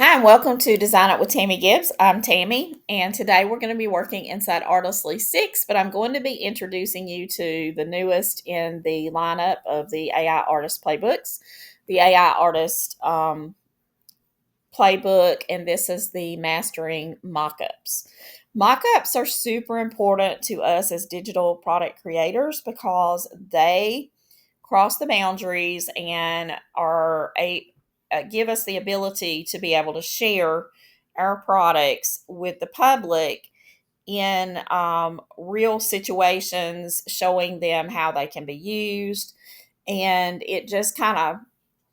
Hi, and welcome to Design It with Tammy Gibbs. I'm Tammy, and today we're going to be working inside Artistly 6, but I'm going to be introducing you to the newest in the lineup of the AI Artist Playbooks, the AI Artist Playbook, and this is the Mastering Mockups. Mockups are super important to us as digital product creators because they cross the boundaries and give us the ability to be able to share our products with the public in real situations, showing them how they can be used, and it just kind of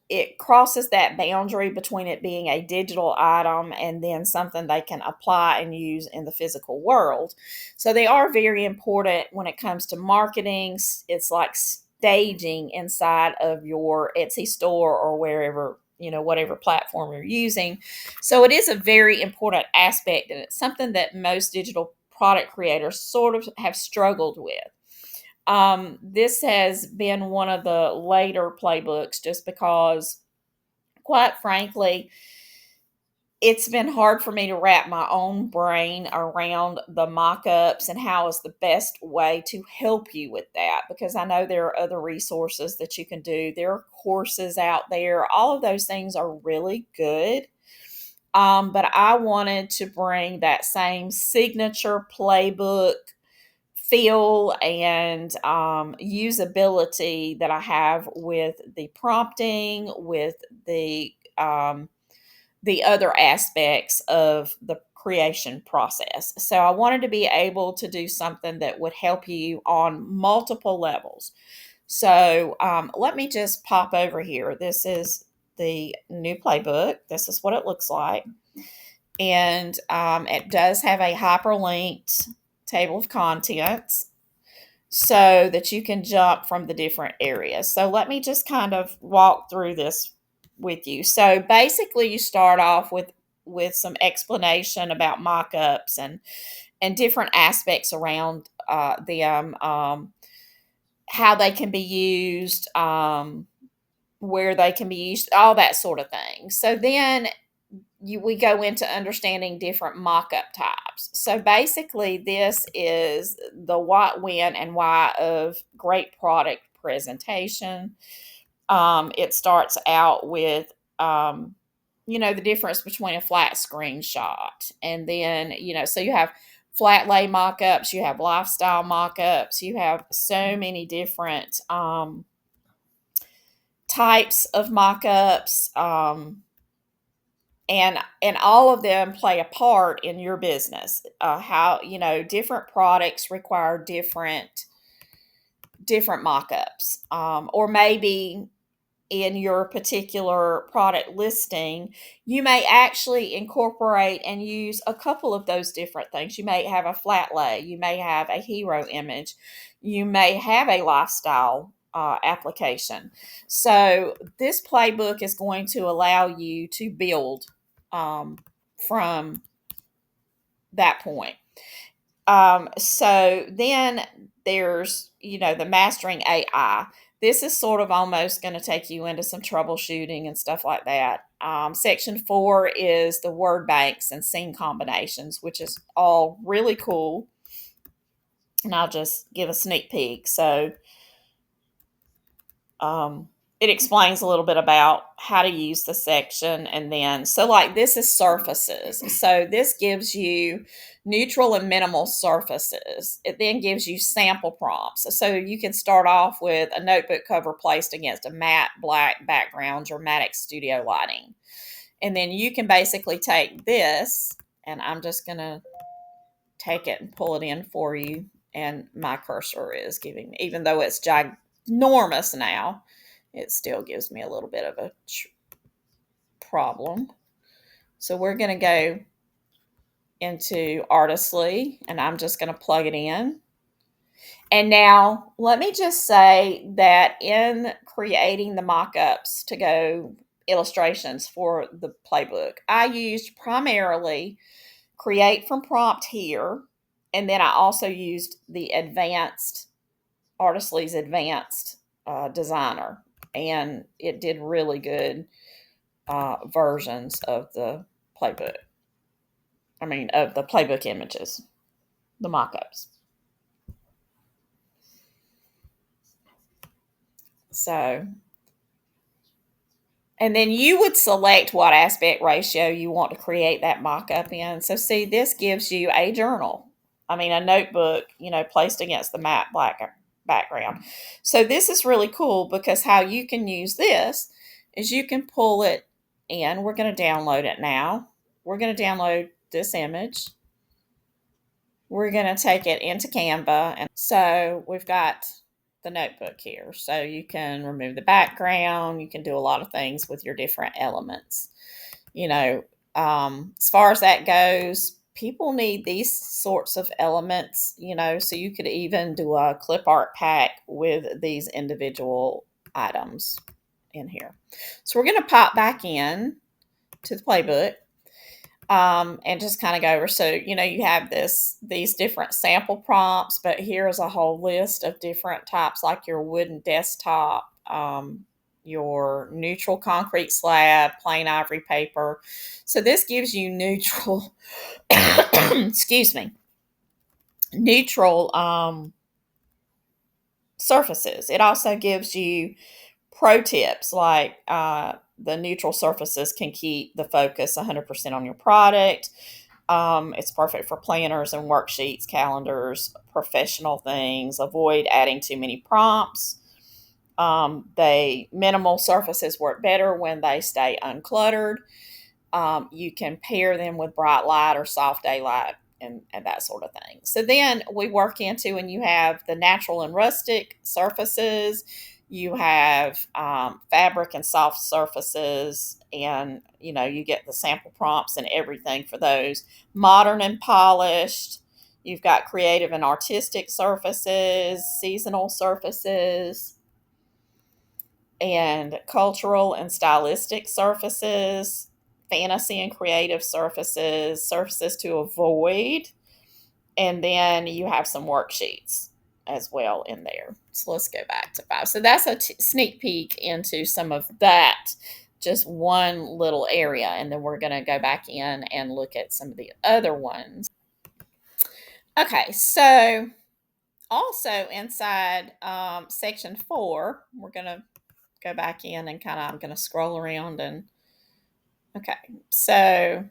it crosses that boundary between it being a digital item and then something they can apply and use in the physical world. So they are very important when it comes to marketing. It's like staging inside of your Etsy store or wherever, whatever platform you're using. So it is a very important aspect, and it's something that most digital product creators sort of have struggled with. This has been one of the later playbooks just because, quite frankly, it's been hard for me to wrap my own brain around the mock-ups and how is the best way to help you with that, because I know there are other resources that you can do. There are courses out there. All of those things are really good. But I wanted to bring that same signature playbook feel and usability that I have with the prompting, with the other aspects of the creation process. So I wanted to be able to do something that would help you on multiple levels. So let me just pop over here. This is the new playbook. This is what it looks like. And it does have a hyperlinked table of contents so that you can jump from the different areas. So let me just kind of walk through this with you. So basically you start off with some explanation about mock-ups and different aspects around them, how they can be used, where they can be used, all that sort of thing. So then we go into understanding different mock-up types. So basically, this is the what, when, and why of great product presentation. It starts out with, the difference between a flat screenshot, and then so you have flat lay mock-ups, you have lifestyle mock-ups, you have so many different types of mock-ups. And all of them play a part in your business. How different products require different mock-ups, or maybe in your particular product listing you may actually incorporate and use a couple of those different things. You may have a flat lay, you may have a hero image, you may have a lifestyle application. So this playbook is going to allow you to build from that point. So then there's, the mastering AI. This is sort of almost going to take you into some troubleshooting and stuff like that. Section 4 is the word banks and scene combinations, which is all really cool. And I'll just give a sneak peek. So it explains a little bit about how to use the section. And then, so like this is surfaces. So this gives you neutral and minimal surfaces. It then gives you sample prompts. So you can start off with a notebook cover placed against a matte black background, dramatic studio lighting. And then you can basically take this, and I'm just going to take it and pull it in for you. And my cursor is giving me, even though it's ginormous now, it still gives me a little bit of a problem. So we're going to go into Artistly, and I'm just going to plug it in. And now let me just say that in creating the mock-ups to go illustrations for the playbook, I used primarily Create from Prompt here, and then I also used the Artistly's advanced designer, and it did really good versions of the playbook. Of the playbook images, the mockups. So, and then you would select what aspect ratio you want to create that mockup in. So, see, this gives you a journal. A notebook, placed against the matte black background. So, this is really cool because how you can use this is you can pull it in. We're going to download it now. We're going to download this image. We're going to take it into Canva. And so we've got the notebook here. So you can remove the background. You can do a lot of things with your different elements. As far as that goes, people need these sorts of elements, so you could even do a clip art pack with these individual items in here. So we're going to pop back in to the playbook. And just kind of go over. So, you have these different sample prompts, but here's a whole list of different types, like your wooden desktop, your neutral concrete slab, plain ivory paper. So this gives you neutral, excuse me, neutral surfaces. It also gives you pro tips like the neutral surfaces can keep the focus 100% on your product. It's perfect for planners and worksheets, calendars, professional things. Avoid adding too many prompts. Minimal surfaces work better when they stay uncluttered. You can pair them with bright light or soft daylight and that sort of thing. So then we work into, and you have the natural and rustic surfaces. You have fabric and soft surfaces, and you get the sample prompts and everything for those. Modern and polished. You've got creative and artistic surfaces, seasonal surfaces, and cultural and stylistic surfaces, fantasy and creative surfaces, surfaces to avoid, and then you have some worksheets as well in there. So let's go back to 5. So that's a sneak peek into some of that, just one little area, and then we're going to go back in and look at some of the other ones. Okay, so also inside section 4, we're going to go back in and I'm going to scroll around okay. So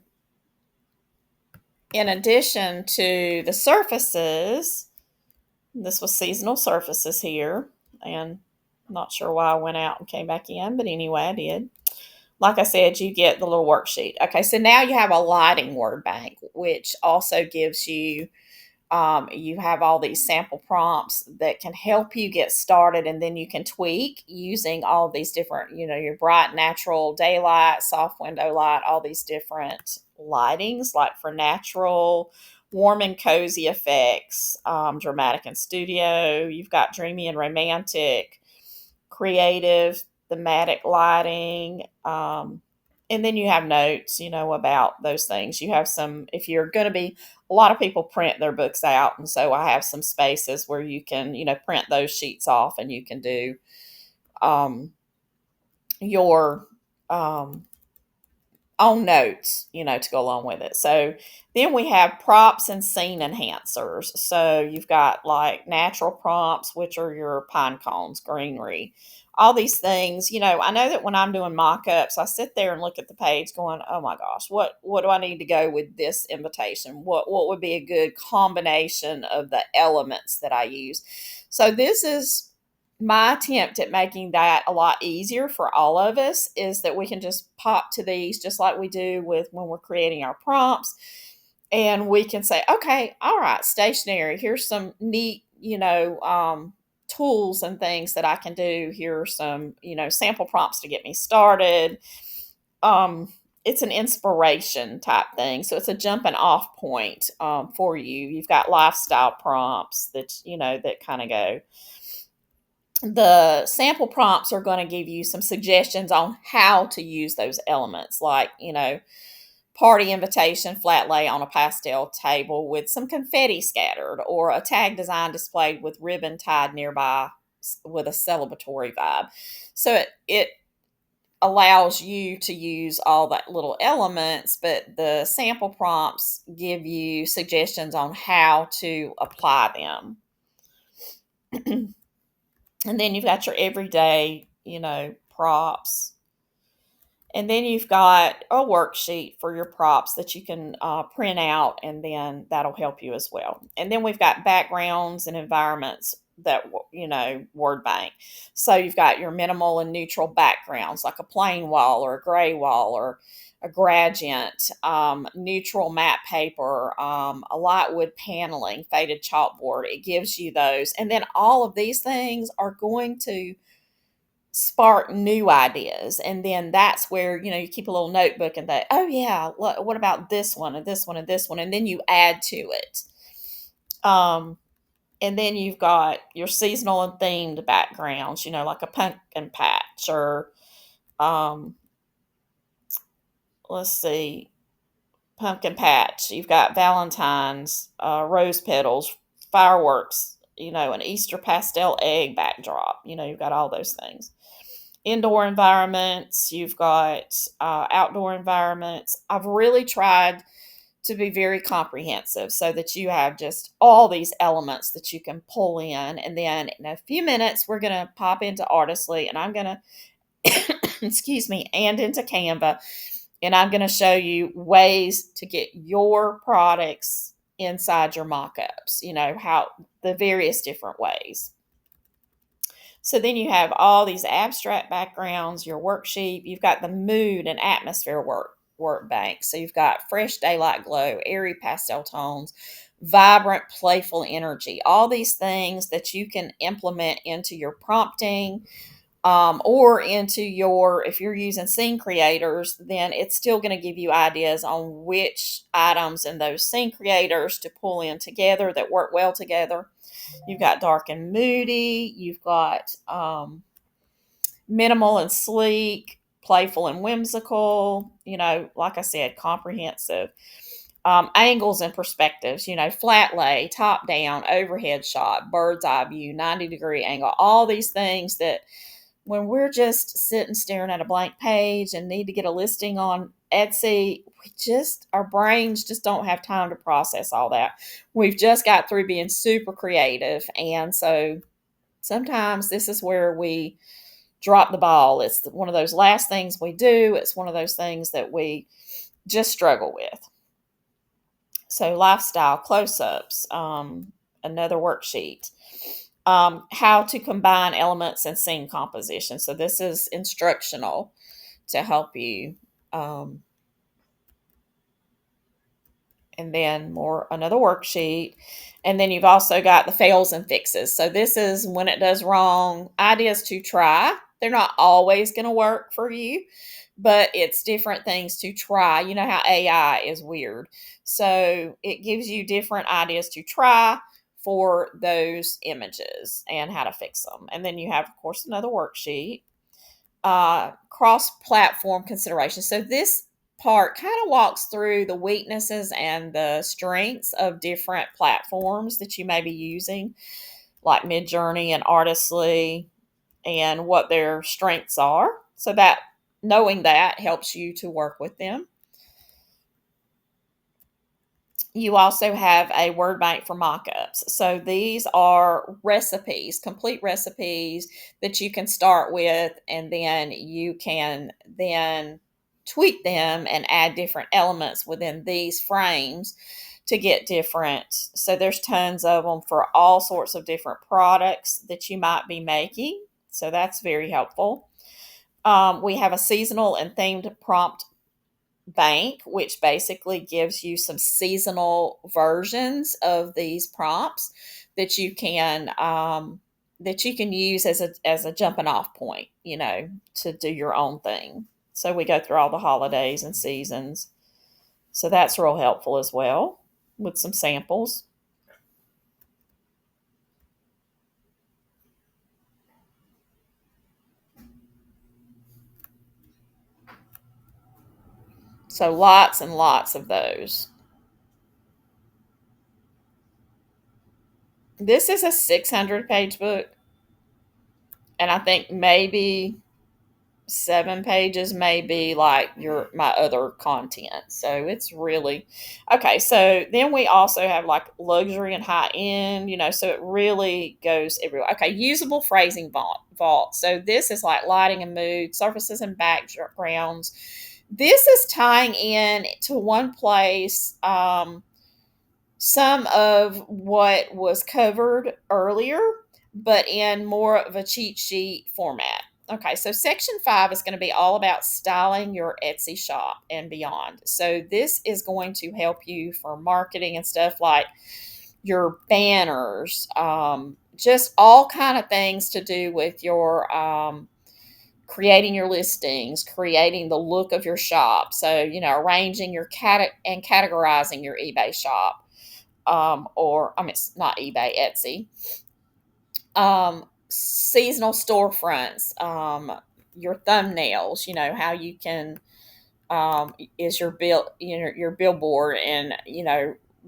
in addition to the surfaces, this was seasonal surfaces here, and I'm not sure why I went out and came back in, but anyway, I did. Like I said, you get the little worksheet. Okay, so now you have a lighting word bank, which also gives you you have all these sample prompts that can help you get started, and then you can tweak using all these different, your bright natural daylight, soft window light, all these different lightings, like for natural, warm and cozy effects, dramatic and studio. You've got dreamy and romantic, creative, thematic lighting. And then you have notes, about those things. You have some, if you're going to be, a lot of people print their books out. And so I have some spaces where you can, print those sheets off, and you can do your own notes, to go along with it. So then we have props and scene enhancers. So you've got like natural prompts, which are your pine cones, greenery, all these things. I know that when I'm doing mock-ups, I sit there and look at the page going, oh my gosh, what do I need to go with this invitation? What would be a good combination of the elements that I use? So this is my attempt at making that a lot easier for all of us, is that we can just pop to these just like we do with when we're creating our prompts, and we can say, okay, all right, stationery, here's some neat, tools and things that I can do. Here are some, sample prompts to get me started. It's an inspiration type thing. So it's a jumping off point for you. You've got lifestyle prompts that, that kind of go. The sample prompts are going to give you some suggestions on how to use those elements, like, party invitation, flat lay on a pastel table with some confetti scattered, or a tag design displayed with ribbon tied nearby with a celebratory vibe. So it allows you to use all that little elements, but the sample prompts give you suggestions on how to apply them. And then you've got your everyday, props. And then you've got a worksheet for your props that you can print out, and then that'll help you as well. And then we've got backgrounds and environments that, word bank. So you've got your minimal and neutral backgrounds, like a plain wall or a gray wall or a gradient, neutral matte paper, a light wood paneling, faded chalkboard. It gives you those. And then all of these things are going to spark new ideas, and then that's where you keep a little notebook and think, oh yeah, what about this one and this one and this one, and then you add to it. And then you've got your seasonal and themed backgrounds, like a pumpkin patch, or let's see, pumpkin patch. You've got Valentine's, rose petals, fireworks, an Easter pastel egg backdrop. You've got all those things. Indoor environments, you've got outdoor environments. I've really tried to be very comprehensive so that you have just all these elements that you can pull in. And then in a few minutes, we're going to pop into Artistly, and I'm going to, excuse me, and into Canva, and I'm going to show you ways to get your products inside your mockups, how the various different ways. So then you have all these abstract backgrounds, your worksheet. You've got the mood and atmosphere workbank. So you've got fresh daylight glow, airy pastel tones, vibrant, playful energy. All these things that you can implement into your prompting, or into your, if you're using scene creators, then it's still going to give you ideas on which items in those scene creators to pull in together that work well together. You've got dark and moody. You've got minimal and sleek, playful and whimsical. Like I said, comprehensive. Angles and perspectives, flat lay, top down, overhead shot, bird's eye view, 90-degree angle, all these things that when we're just sitting staring at a blank page and need to get a listing on Etsy, our brains just don't have time to process all that. We've just got through being super creative. And so sometimes this is where we drop the ball. It's one of those last things we do. It's one of those things that we just struggle with. So lifestyle, close-ups, another worksheet. How to combine elements and scene composition. So this is instructional to help you. And then another worksheet. And then you've also got the fails and fixes. So this is when it does wrong, ideas to try. They're not always going to work for you, but it's different things to try. You know how AI is weird. So it gives you different ideas to try for those images and how to fix them. And then you have, of course, another worksheet. Cross-platform consideration. So this part kind of walks through the weaknesses and the strengths of different platforms that you may be using, like Midjourney and Artistly, and what their strengths are. So that knowing that helps you to work with them. You also have a word bank for mockups. So these are recipes, complete recipes that you can start with, and then you can then tweak them and add different elements within these frames to get different. So there's tons of them for all sorts of different products that you might be making. So that's very helpful. We have a seasonal and themed prompt bank, which basically gives you some seasonal versions of these prompts that you can use as a jumping off point, to do your own thing. So we go through all the holidays and seasons. So that's real helpful as well with some samples. So lots and lots of those. This is a 600-page book, and I think maybe 7 pages may be like my other content. So it's really okay. So then we also have like luxury and high end, so it really goes everywhere. Okay, usable phrasing vault. So this is like lighting and mood, surfaces and backgrounds. This is tying in to one place some of what was covered earlier, but in more of a cheat sheet format. Okay, so section 5 is going to be all about styling your Etsy shop and beyond. So this is going to help you for marketing and stuff like your banners, just all kind of things to do with your creating your listings, creating the look of your shop. So, arranging your and categorizing your eBay shop, or I mean, it's not eBay, Etsy. Seasonal storefronts, your thumbnails, how you can, is your your billboard, and,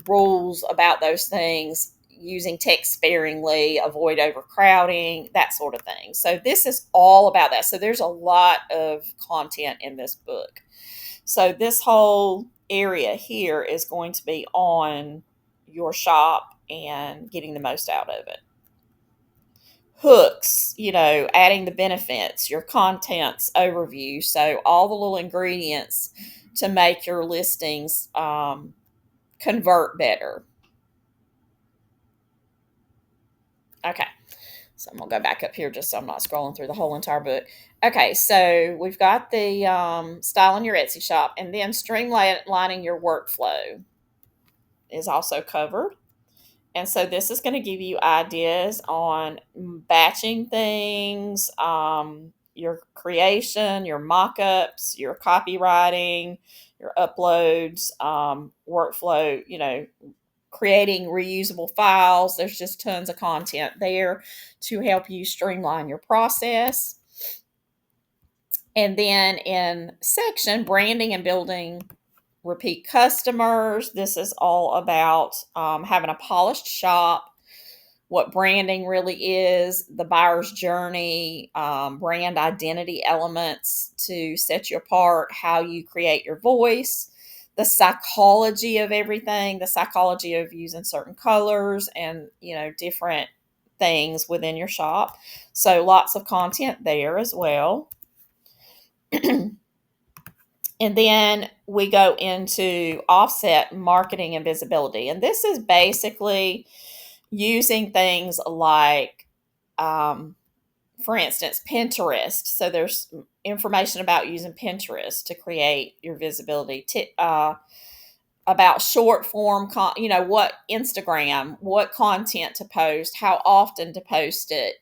rules about those things, using text sparingly, avoid overcrowding, that sort of thing. So this is all about that. So there's a lot of content in this book. So this whole area here is going to be on your shop and getting the most out of it. Hooks, adding the benefits, your contents overview. So all the little ingredients to make your listings convert better. Okay. So I'm going to go back up here just so I'm not scrolling through the whole entire book. Okay, so we've got the styling your Etsy shop, and then streamlining your workflow is also covered. And so this is going to give you ideas on batching things, your creation, your mock-ups, your copywriting, your uploads, workflow, creating reusable files. There's just tons of content there to help you streamline your process. And then in section branding and building repeat customers, this is all about having a polished shop, what branding really is, the buyer's journey, brand identity elements to set you apart, how you create your voice, the psychology of everything, the psychology of using certain colors and, different things within your shop. So lots of content there as well. And then we go into offset marketing and visibility. And this is basically using things like, for instance, Pinterest. So there's information about using Pinterest to create your visibility, about short form, what Instagram, what content to post, how often to post it,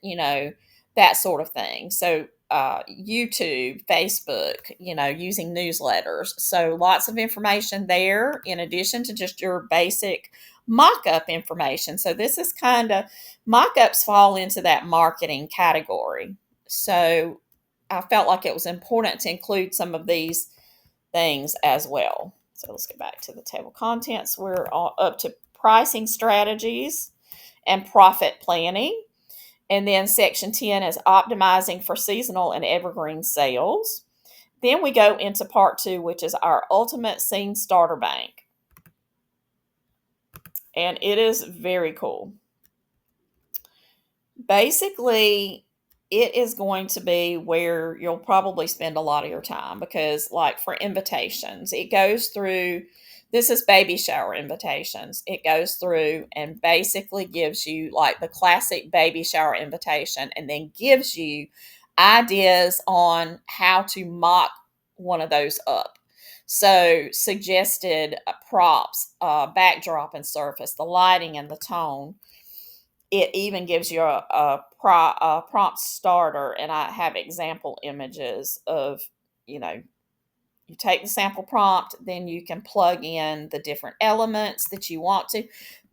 that sort of thing. So YouTube, Facebook, using newsletters. So lots of information there in addition to just your basic mock-up information. So this is kind of, mock-ups fall into that marketing category. So I felt like it was important to include some of these things as well. So let's get back to the table contents. We're all up to pricing strategies and profit planning. And then section 10 is optimizing for seasonal and evergreen sales. Then we go into part 2, which is our ultimate scene starter bank. And it is very cool. Basically, it is going to be where you'll probably spend a lot of your time because, like, for invitations, it goes through, this is baby shower invitations. It goes through and basically gives you like the classic baby shower invitation and then gives you ideas on how to mock one of those up. So suggested props, backdrop and surface, the lighting and the tone. It even gives you a prompt starter, and I have example images of, you take the sample prompt, then you can plug in the different elements that you want to.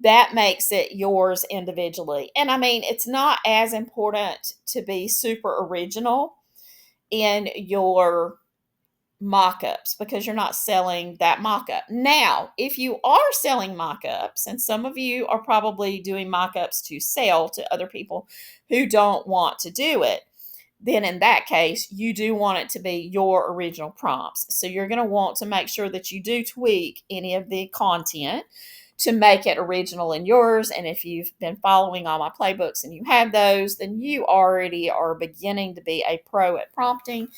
That makes it yours individually. And I mean, it's not as important to be super original in your mock-ups because you're not selling that mock-up. Now, if you are selling mock-ups, and some of you are probably doing mock-ups to sell to other people who don't want to do it, then in that case, you do want it to be your original prompts. So you're going to want to make sure that you do tweak any of the content to make it original in yours. And if you've been following all my playbooks and you have those, then you already are beginning to be a pro at prompting,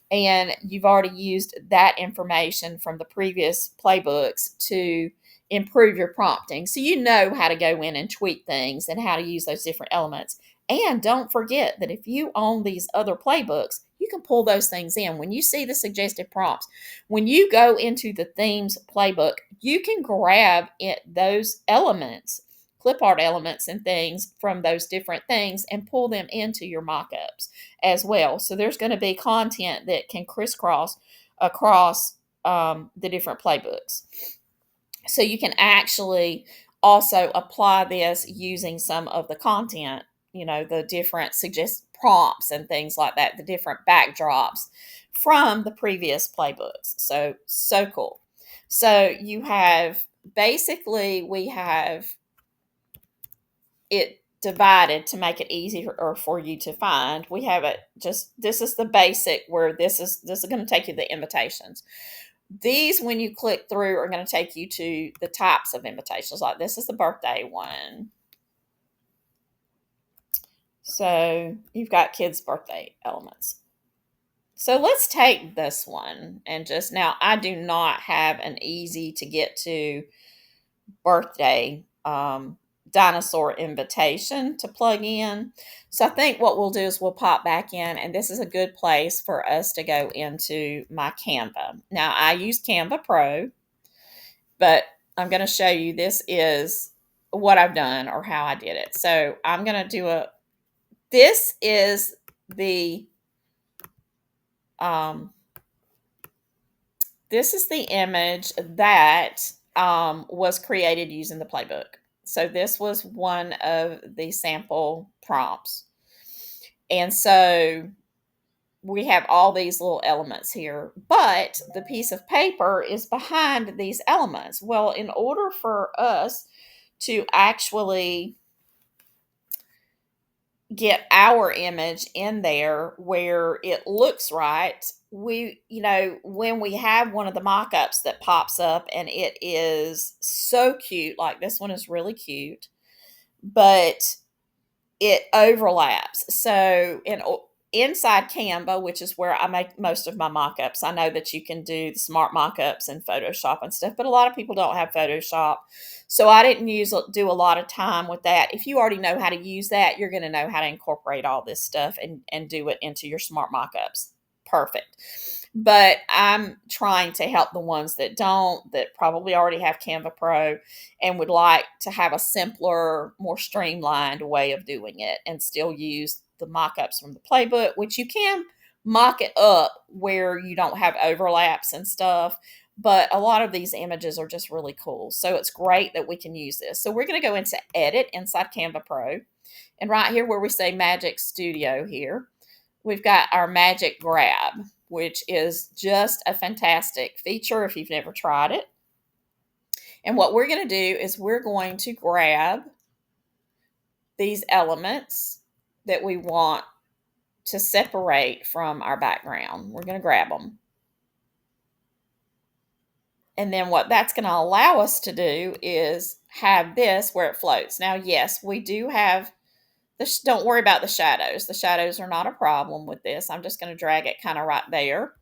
and you've already used that information from the previous playbooks to improve your prompting. So you know how to go in and tweak things and how to use those different elements. And don't forget that if you own these other playbooks, you can pull those things in. When you see the suggested prompts, when you go into the themes playbook, you can grab those elements, clip art elements and things from those different things and pull them into your mockups as well. So there's going to be content that can crisscross across the different playbooks. So you can actually also apply this using some of the content, the different suggest prompts and things like that, the different backdrops from the previous playbooks. So cool. So you have basically, we have it divided to make it easier for you to find. We have it this is the basic, where this is going to take you to the invitations. These, when you click through, are going to take you to the types of invitations. Like this is the birthday one. So you've got kids' birthday elements. So let's take this one and now I do not have an easy to get to birthday dinosaur invitation to plug in. So I think what we'll do is we'll pop back in, and this is a good place for us to go into my Canva. Now I use Canva Pro, but I'm going to show you, this is what I've done or how I did it. So I'm going to do this is the image that was created using the playbook. So this was one of the sample prompts. And so we have all these little elements here, but the piece of paper is behind these elements. Well, in order for us to actually get our image in there where it looks right, when we have one of the mock-ups that pops up and it is so cute, like this one is really cute, but it overlaps. So inside Canva, which is where I make most of my mock-ups, I know that you can do the smart mock-ups in Photoshop and stuff, but a lot of people don't have Photoshop. So I didn't do a lot of time with that. If you already know how to use that, you're going to know how to incorporate all this stuff and do it into your smart mock-ups. Perfect. But I'm trying to help the ones that don't, that probably already have Canva Pro and would like to have a simpler, more streamlined way of doing it and still use the mock-ups from the playbook, which you can mock it up where you don't have overlaps and stuff. But a lot of these images are just really cool. So it's great that we can use this. So we're going to go into Edit inside Canva Pro. And right here where we say Magic Studio here, we've got our Magic Grab, which is just a fantastic feature if you've never tried it. And what we're going to do is we're going to grab these elements that we want to separate from our background. We're going to grab them. And then what that's going to allow us to do is have this where it floats. Now, yes, we do have this. Don't worry about the shadows. The shadows are not a problem with this. I'm just going to drag it kind of right there.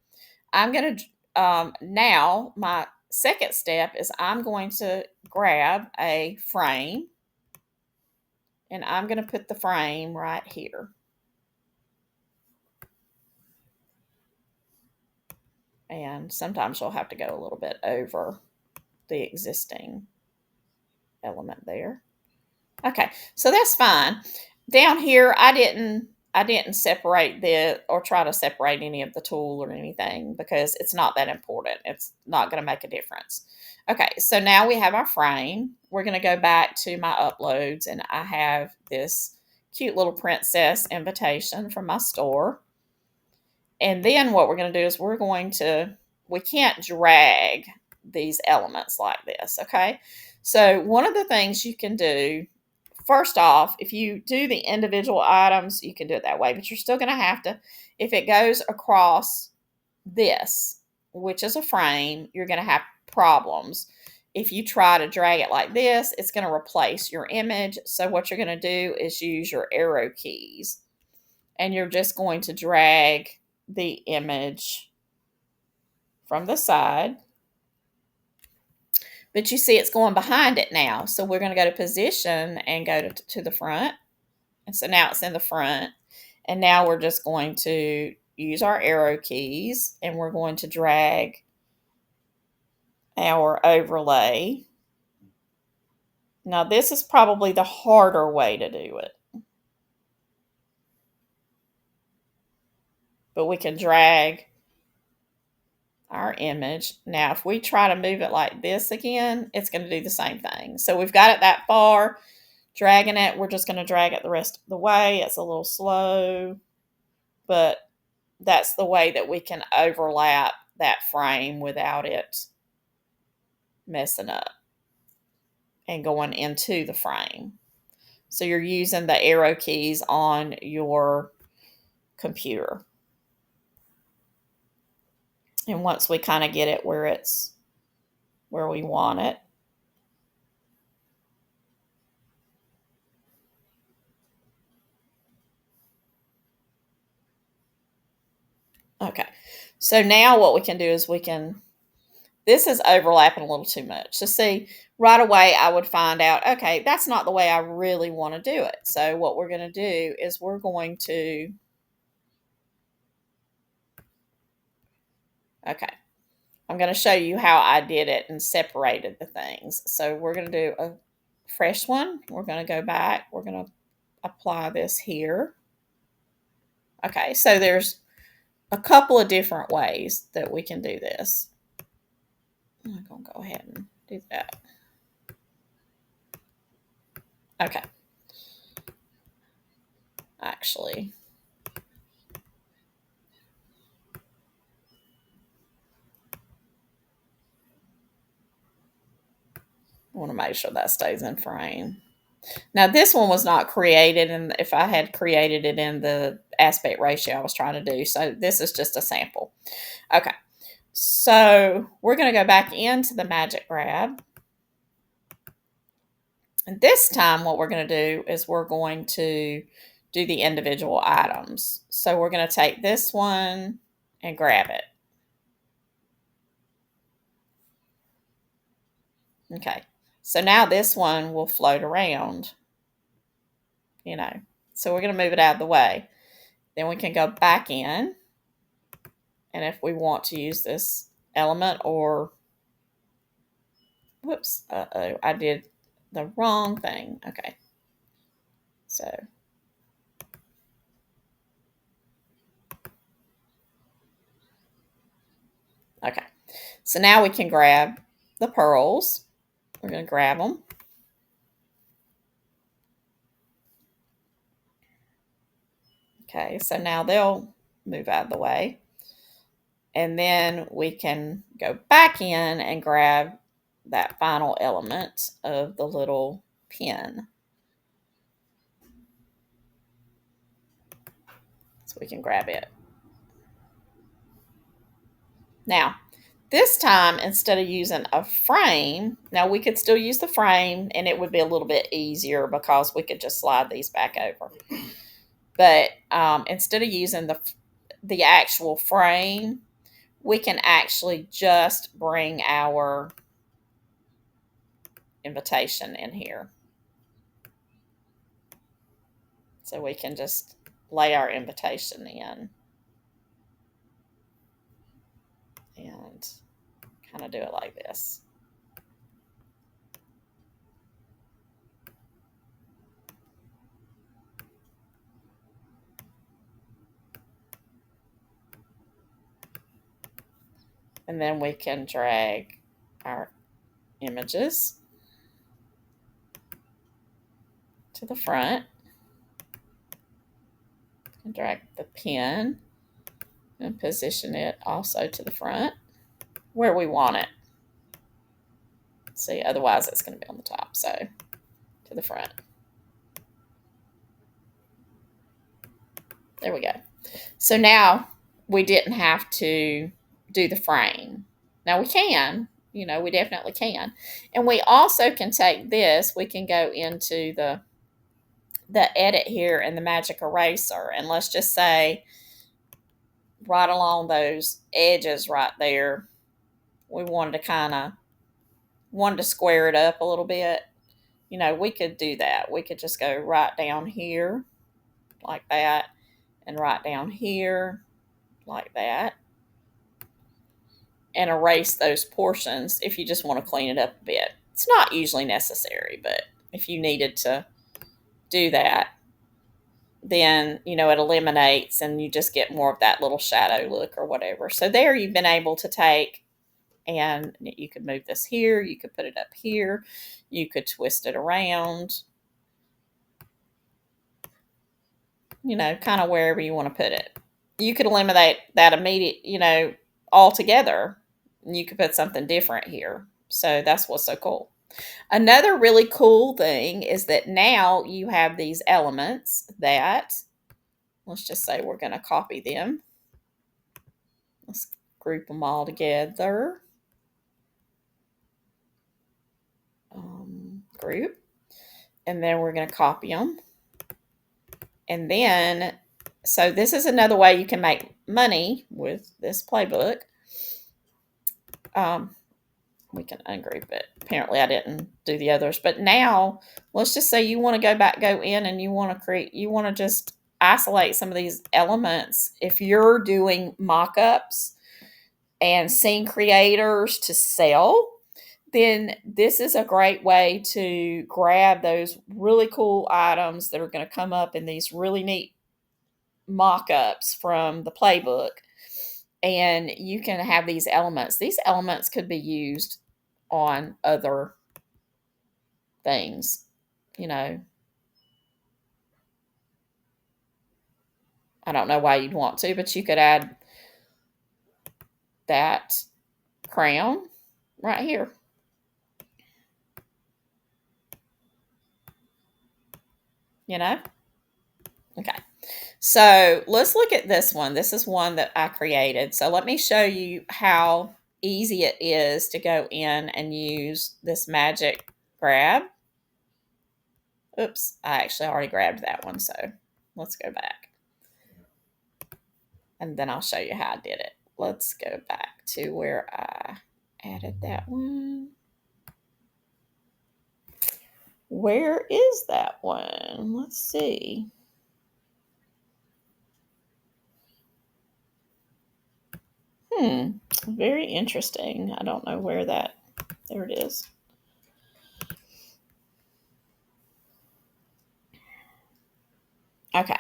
I'm going to, now my second step is I'm going to grab a frame and I'm going to put the frame right here. And sometimes you'll have to go a little bit over the existing element there. Okay, so that's fine. Down here, I didn't separate or try to separate any of the tool or anything because it's not that important. It's not going to make a difference. Okay, so now we have our frame. We're going to go back to my uploads, and I have this cute little princess invitation from my store. And then what we're going to do is we can't drag these elements like this, okay? So one of the things you can do first off, if you do the individual items, you can do it that way, but you're still going to have to, if it goes across this, which is a frame, you're going to have problems. If you try to drag it like this, it's going to replace your image. So what you're going to do is use your arrow keys, and you're just going to drag the image from the side. But you see it's going behind it now. So we're going to go to position and go to the front. And so now it's in the front. And now we're just going to use our arrow keys, and we're going to drag our overlay. Now this is probably the harder way to do it. But we can drag our image. Now, if we try to move it like this again, it's going to do the same thing. So we've got it that far, dragging it. We're just going to drag it the rest of the way. It's a little slow, but that's the way that we can overlap that frame without it messing up and going into the frame. So you're using the arrow keys on your computer. And once we kind of get it where it's where we want it, okay. So now what we can do is this is overlapping a little too much. So see, right away I would find out, okay, that's not the way I really want to do it. So what we're going to do is we're going to, okay, I'm going to show you how I did it and separated the things. So we're going to do a fresh one. We're going to go back. We're going to apply this here. Okay, so there's a couple of different ways that we can do this. I'm going to go ahead and do that. Okay. Actually, I want to make sure that stays in frame. Now, this one was not created, and if I had created it in the aspect ratio I was trying to do, so this is just a sample. Okay, so we're going to go back into the Magic Grab. And this time what we're going to do is we're going to do the individual items. So we're going to take this one and grab it. Okay, so now this one will float around, So we're going to move it out of the way. Then we can go back in. And if we want to use this element or, whoops, I did the wrong thing. Okay, so okay, so now we can grab the pearls. We're going to grab them. Okay, so now they'll move out of the way. And then we can go back in and grab that final element of the little pin. So we can grab it. Now, this time, instead of using a frame, now we could still use the frame and it would be a little bit easier because we could just slide these back over. But instead of using the actual frame, we can actually just bring our invitation in here. So we can just lay our invitation in and kind of do it like this. And then we can drag our images to the front and drag the pin and position it also to the front where we want it. See, otherwise it's going to be on the top, so to the front. There we go. So now we didn't have to do the frame. Now we can, we definitely can. And we also can take this, we can go into the edit here and the magic eraser. And let's just say right along those edges right there, we wanted to square it up a little bit. We could do that. We could just go right down here like that and right down here like that and erase those portions if you just want to clean it up a bit. It's not usually necessary, but if you needed to do that, then it eliminates and you just get more of that little shadow look or whatever. So there you've been able to take, and you could move this here, you could put it up here, you could twist it around, kind of wherever you want to put it. You could eliminate that immediate, altogether. You could put something different here. So that's what's so cool. Another really cool thing is that now you have these elements that, let's just say we're going to copy them. Let's group them all together. Group. And then we're going to copy them. And then, so this is another way you can make money with this playbook. We can ungroup it. Apparently I didn't do the others. But now, let's just say you want to go in and you want to just isolate some of these elements. If you're doing mock-ups and scene creators to sell, then this is a great way to grab those really cool items that are going to come up in these really neat mock-ups from the playbook. And you can have these elements. These elements could be used on other things. I don't know why you'd want to, but you could add that crown right here. Okay. So let's look at this one. This is one that I created. So let me show you how easy it is to go in and use this magic grab. Oops, I actually already grabbed that one. So let's go back. And then I'll show you how I did it. Let's go back to where I added that one. Where is that one? Let's see. Very interesting. I don't know where that, there it is. Okay.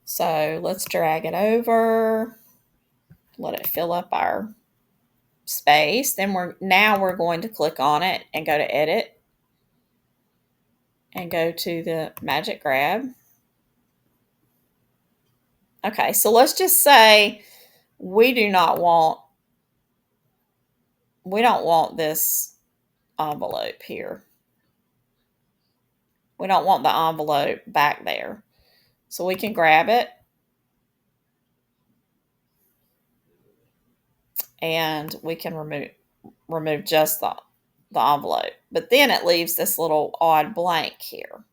So let's drag it over, let it fill up our space. Then we're going to click on it and go to edit and go to the magic grab. Okay, so let's just say we don't want this envelope here. We don't want the envelope back there. So we can grab it and we can remove just the envelope. But then it leaves this little odd blank here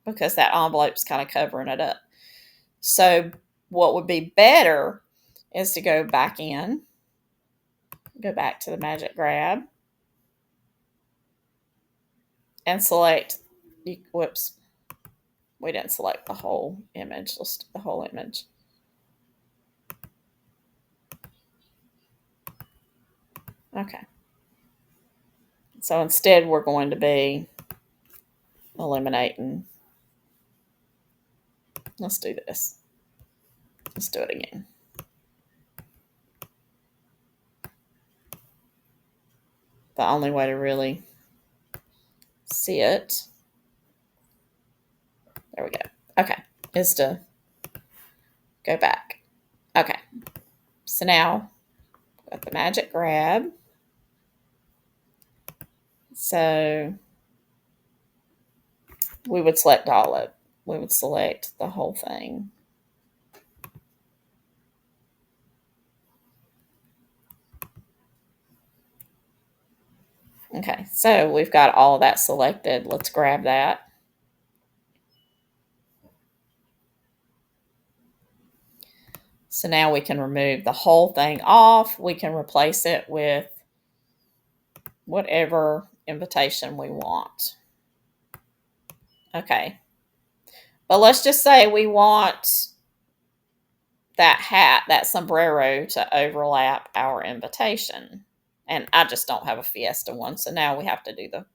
because that envelope's kind of covering it up. So what would be better is to go back in, go back to the magic grab, and select, whoops, we didn't select the whole image. Let's do the whole image. Okay. So instead we're going to be eliminating. Let's do this. Let's do it again. The only way to really see it, there we go. Okay, is to go back. Okay, so now got the magic grab. So we would select all of, we would select the whole thing. Okay, so we've got all of that selected. Let's grab that. So now we can remove the whole thing off. We can replace it with whatever invitation we want. Okay. But let's just say we want that hat, that sombrero, to overlap our invitation. And I just don't have a Fiesta one, so now we have to do the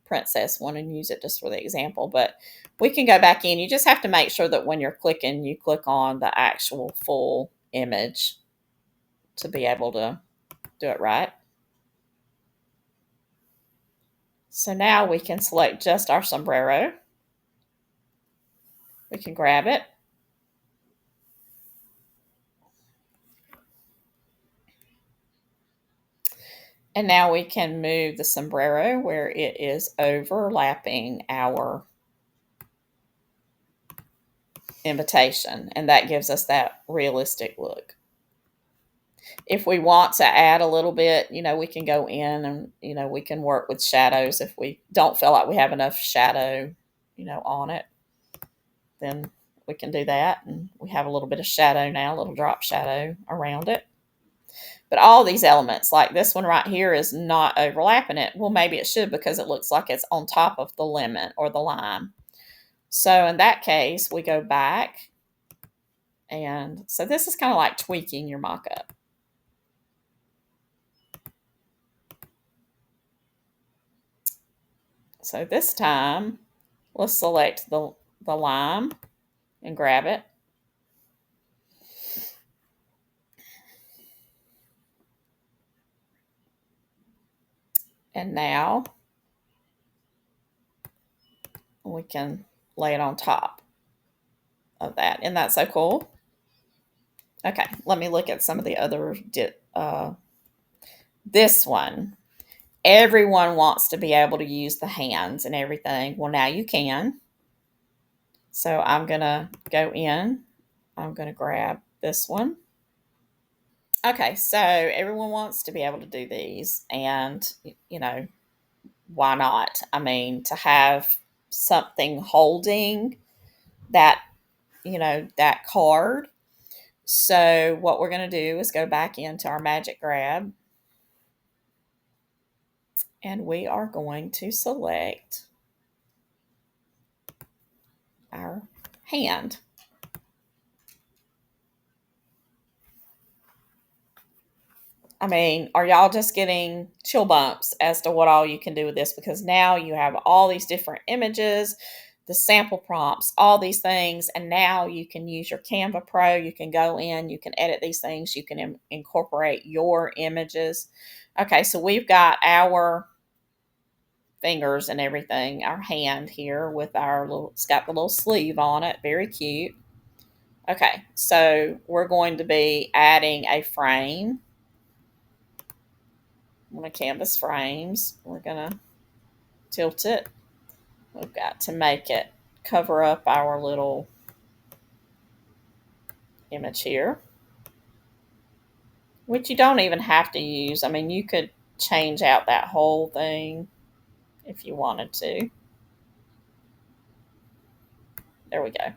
princess one and use it just for the example. But we can go back in. You just have to make sure that when you're clicking, you click on the actual full image to be able to do it right. So now we can select just our sombrero. We can grab it. And now we can move the sombrero where it is overlapping our invitation. And that gives us that realistic look. If we want to add a little bit, we can go in and, we can work with shadows. If we don't feel like we have enough shadow, on it, then we can do that. And we have a little bit of shadow now, a little drop shadow around it. But all these elements, like this one right here, is not overlapping it. Well, maybe it should because it looks like it's on top of the lemon or the lime. So in that case, we go back. And so this is kind of like tweaking your mock-up. So this time, let's select the lime and grab it. And now we can lay it on top of that. Isn't that so cool? Okay, let me look at some of the other. This one, everyone wants to be able to use the hands and everything. Well, now you can. So I'm going to go in. I'm going to grab this one. Okay, so everyone wants to be able to do these. And, why not? I mean, to have something holding that, that card. So what we're going to do is go back into our Magic Grab. And we are going to select our hand. I mean, are y'all just getting chill bumps as to what all you can do with this? Because now you have all these different images, the sample prompts, all these things, and now you can use your Canva Pro. You can go in, you can edit these things, you can incorporate your images. Okay, so we've got our fingers and everything, our hand here with our little, it's got the little sleeve on it, very cute. Okay, so we're going to be adding a frame. One of Canvas frames. We're going to tilt it. We've got to make it cover up our little image here, which you don't even have to use. I mean, you could change out that whole thing if you wanted to. There we go.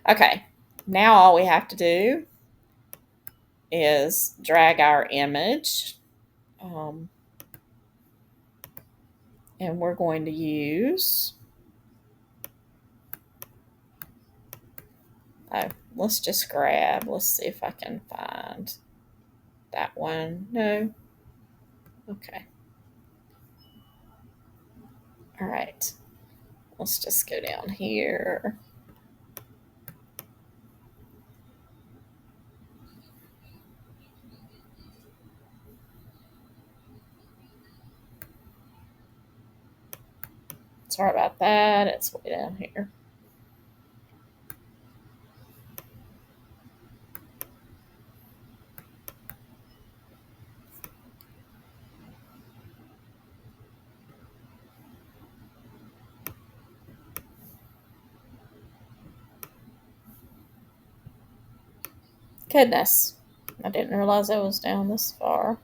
Okay, now all we have to do is drag our image. And we're going to use, let's just grab, let's see if I can find that one. No. Okay. All right. Let's just go down here. Sorry about that. It's way down here. Goodness. I didn't realize it was down this far.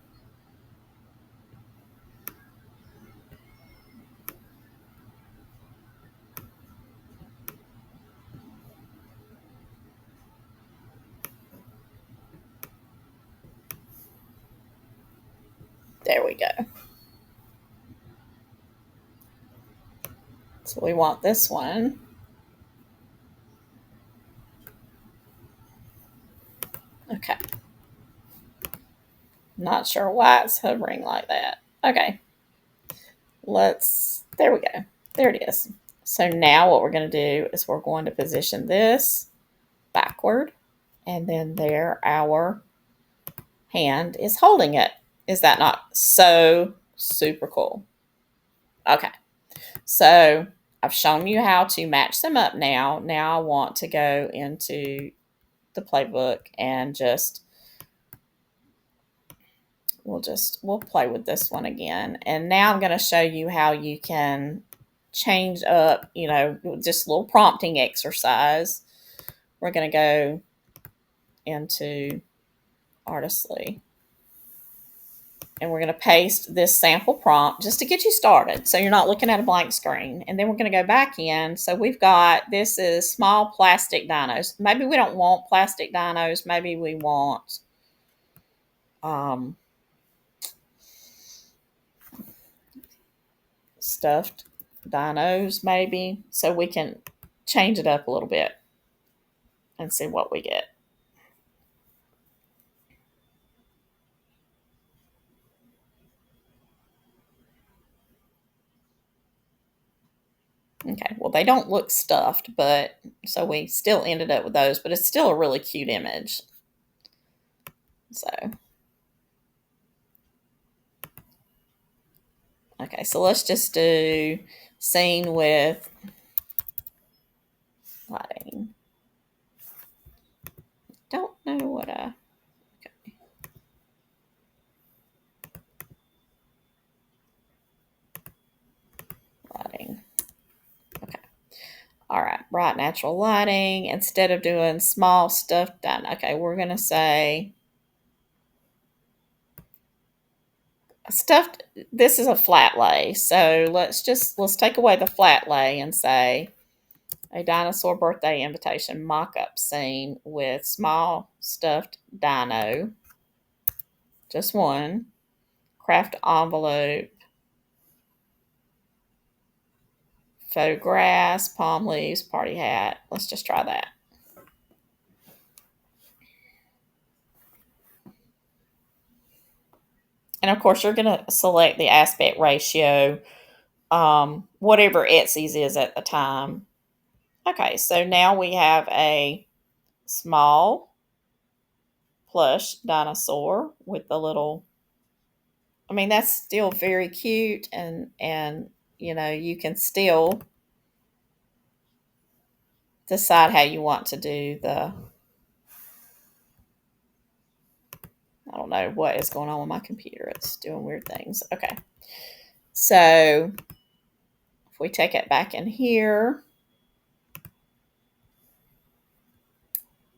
go. So we want this one. Okay. Not sure why it's hovering like that. Okay. There we go. There it is. So now what we're going to do is we're going to position this backward, and then there our hand is holding it. Is that not so super cool? Okay. So I've shown you how to match them up now. Now I want to go into the playbook and we'll play with this one again. And now I'm going to show you how you can change up, just a little prompting exercise. We're going to go into Artistly, and we're going to paste this sample prompt just to get you started so you're not looking at a blank screen. And then we're going to go back in. So we've got, this is small plastic dinos. Maybe we don't want plastic dinos. Maybe we want stuffed dinos, maybe. So we can change it up a little bit and see what we get. Okay, well, they don't look stuffed, but so we still ended up with those, but it's still a really cute image. So, okay, so let's just do scene with lighting. Don't know what okay. Lighting. Okay. All right, bright natural lighting. Instead of doing small stuff done, okay, we're going to say stuffed. This is a flat lay. So let's take away the flat lay and say a dinosaur birthday invitation mock-up scene with small stuffed dino. Just one. Craft envelope. Faux grass, palm leaves, party hat. Let's just try that. And of course, you're going to select the aspect ratio, whatever Etsy's is at the time. Okay, so now we have a small plush dinosaur with the little, that's still very cute, and you can still decide how you want to do I don't know what is going on with my computer. It's doing weird things. Okay. So if we take it back in here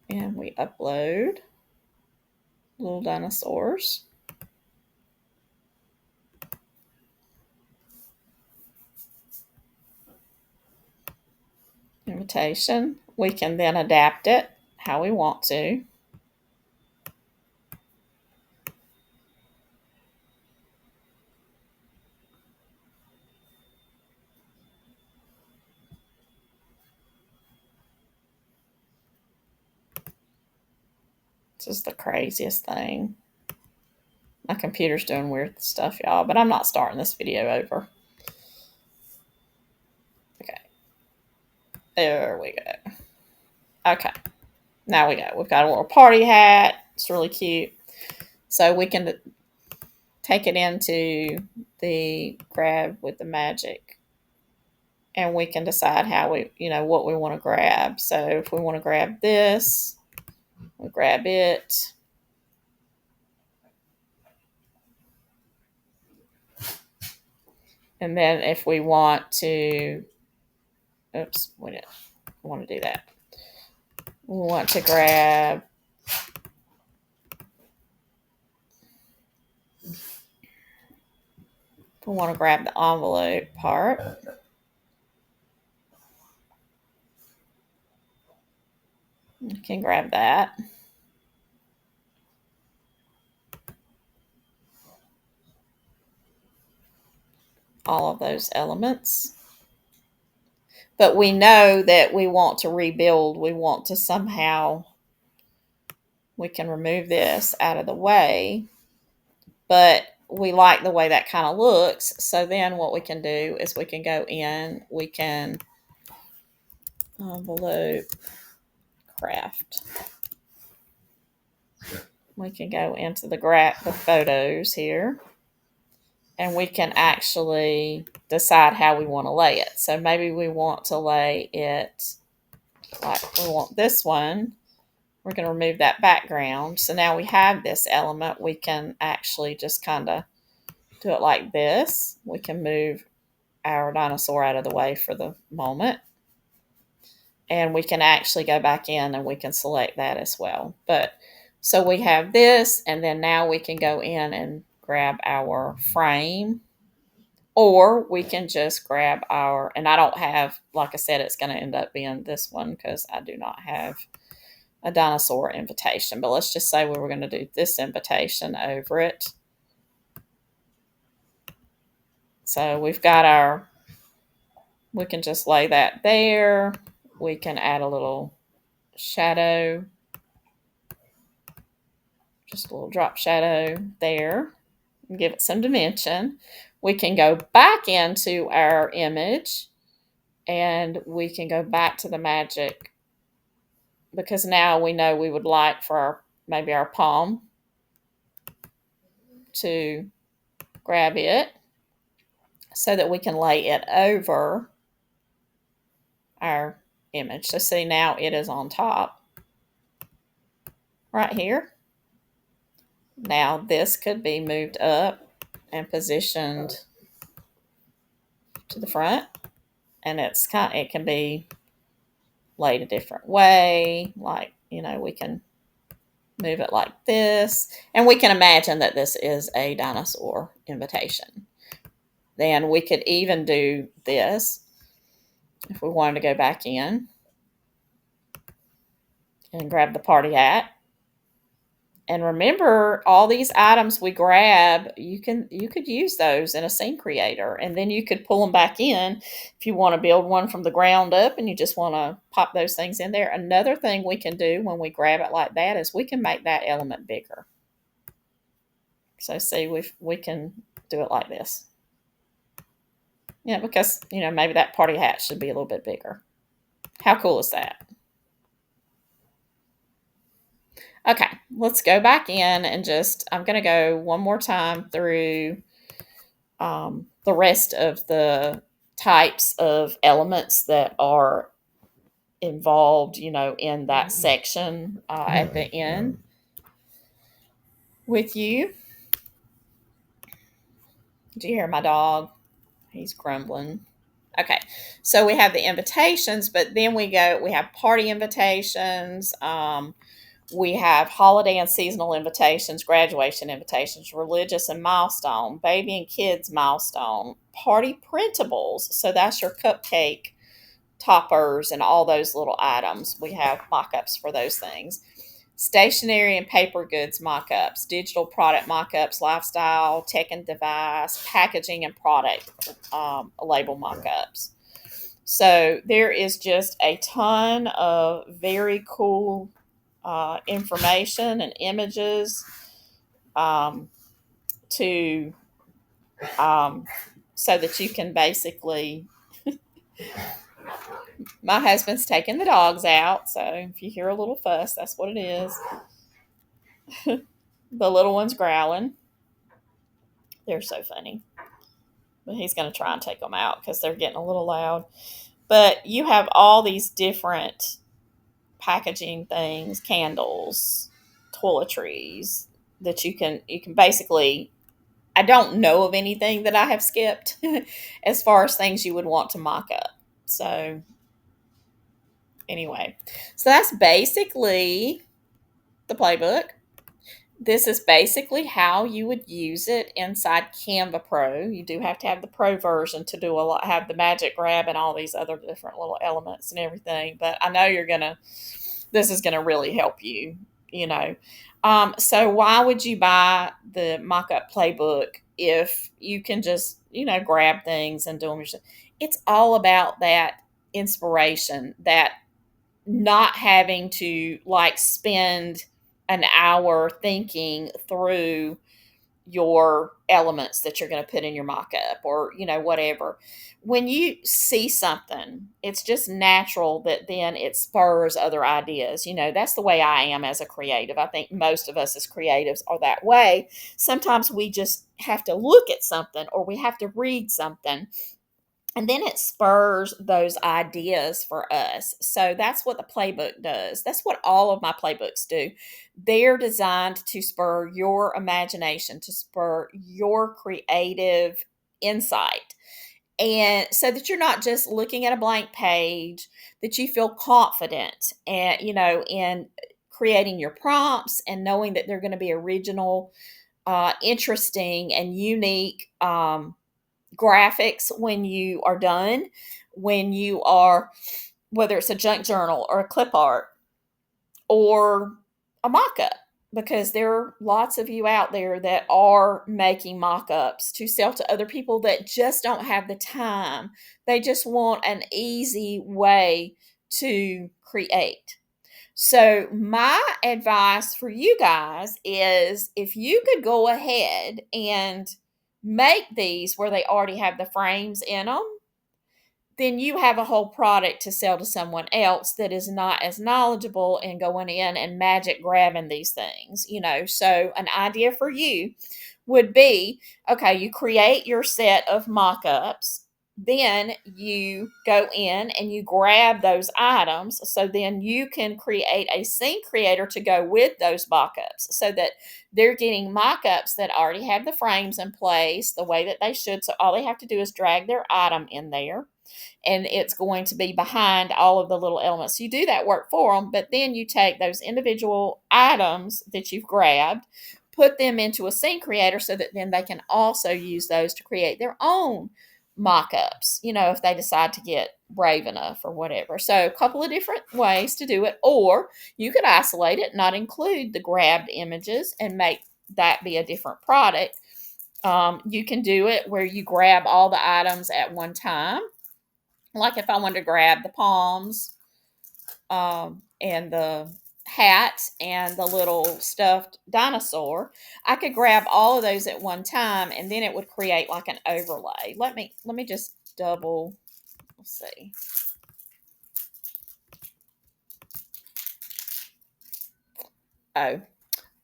and we upload little dinosaurs. Invitation. We can then adapt it how we want to. This is the craziest thing. My computer's doing weird stuff, y'all, but I'm not starting this video over. Okay. There we go. Okay. Now we go. We've got a little party hat. It's really cute. So we can take it into the grab with the magic, and we can decide how what we want to grab. So if we want to grab this, we grab it. And then if we want to, oops, we didn't want to do that. We want to grab the envelope part. You can grab that. all of those elements. But we know that we want to rebuild. We want to somehow, we can remove this out of the way, but we like the way that kind of looks. So then what we can do is we can go in, we can envelope craft. We can go into the photos here, and we can actually decide how we want to lay it. So maybe we want to lay it like we want this one. We're going to remove that background. So now we have this element. We can actually just kind of do it like this. We can move our dinosaur out of the way for the moment. And we can actually go back in and we can select that as well. But so we have this, and then now we can go in and grab our frame, or we can just grab our, and I don't have, like I said, it's going to end up being this one because I do not have a dinosaur invitation, but let's just say we were going to do this invitation over it. So we've got our, we can just lay that there. We can add a little shadow, just a little drop shadow there, and give it some dimension. We can go back into our image and we can go back to the magic, because now we know we would like for our, maybe our palm to grab it so that we can lay it over our image. So see, now it is on top right here. Now this could be moved up and positioned to the front, and it can be laid a different way. Like, you know, we can move it like this, and we can imagine that this is a dinosaur invitation. Then we could even do this if we wanted to go back in and grab the party hat. And remember, all these items we grab, you could use those in a scene creator, and then you could pull them back in if you want to build one from the ground up and you just want to pop those things in there. Another thing we can do when we grab it like that is we can make that element bigger. So see, we can do it like this. Yeah, because, you know, maybe that party hat should be a little bit bigger. How cool is that? Okay, let's go back in and I'm going to go one more time through the rest of the types of elements that are involved, you know, in that section at the end with you. Do you hear my dog? He's grumbling. Okay, so we have the invitations, but then we have party invitations. We have holiday and seasonal invitations, graduation invitations, religious and milestone, baby and kids milestone, party printables. So that's your cupcake toppers and all those little items. We have mock-ups for those things. Stationery and paper goods mock-ups, digital product mock-ups, lifestyle, tech and device, packaging and product label mock-ups. So there is just a ton of very cool information and images to so that you can basically my husband's taking the dogs out, so if you hear a little fuss, that's what it is. The little one's growling. They're so funny, but he's going to try and take them out because they're getting a little loud. But you have all these different packaging things, candles, toiletries that you can basically, I don't know of anything that I have skipped as far as things you would want to mock up. So anyway, so that's basically the playbook. This is basically how you would use it inside Canva Pro. You do have to have the Pro version to do have the magic grab and all these other different little elements and everything. But I know this is going to really help you you know. So why would you buy the Mockup Playbook if you can just, grab things and do them yourself? It's all about that inspiration, that not having to like spend an hour thinking through your elements that you're going to put in your mock-up, or whatever. When you see something, it's just natural that then it spurs other ideas. That's the way I am as a creative. I think most of us as creatives are that way. Sometimes we just have to look at something, or we have to read something, and then it spurs those ideas for us. So that's what the playbook does. That's what all of my playbooks do. They're designed to spur your imagination, to spur your creative insight. And so that you're not just looking at a blank page, that you feel confident and, in creating your prompts and knowing that they're going to be original, interesting, and unique. Graphics when you are done, when you are, whether it's a junk journal or a clip art or a mock-up, because there are lots of you out there that are making mock-ups to sell to other people that just don't have the time. They just want an easy way to create. So my advice for you guys is, if you could go ahead and make these where they already have the frames in them, then you have a whole product to sell to someone else that is not as knowledgeable in going in and magic grabbing these things. So an idea for you would be, okay, you create your set of mock-ups, then you go in and you grab those items, so then you can create a scene creator to go with those mock-ups, so that they're getting mock-ups that already have the frames in place the way that they should. So all they have to do is drag their item in there, and it's going to be behind all of the little elements. So you do that work for them, but then you take those individual items that you've grabbed, put them into a scene creator, so that then they can also use those to create their own mock-ups, if they decide to get brave enough or whatever. So a couple of different ways to do it. Or you could isolate it, not include the grabbed images, and make that be a different product. You can do it where you grab all the items at one time. Like if I wanted to grab the palms, and the hat and the little stuffed dinosaur, I could grab all of those at one time, and then it would create like an overlay. Let me just double, let's see. Oh,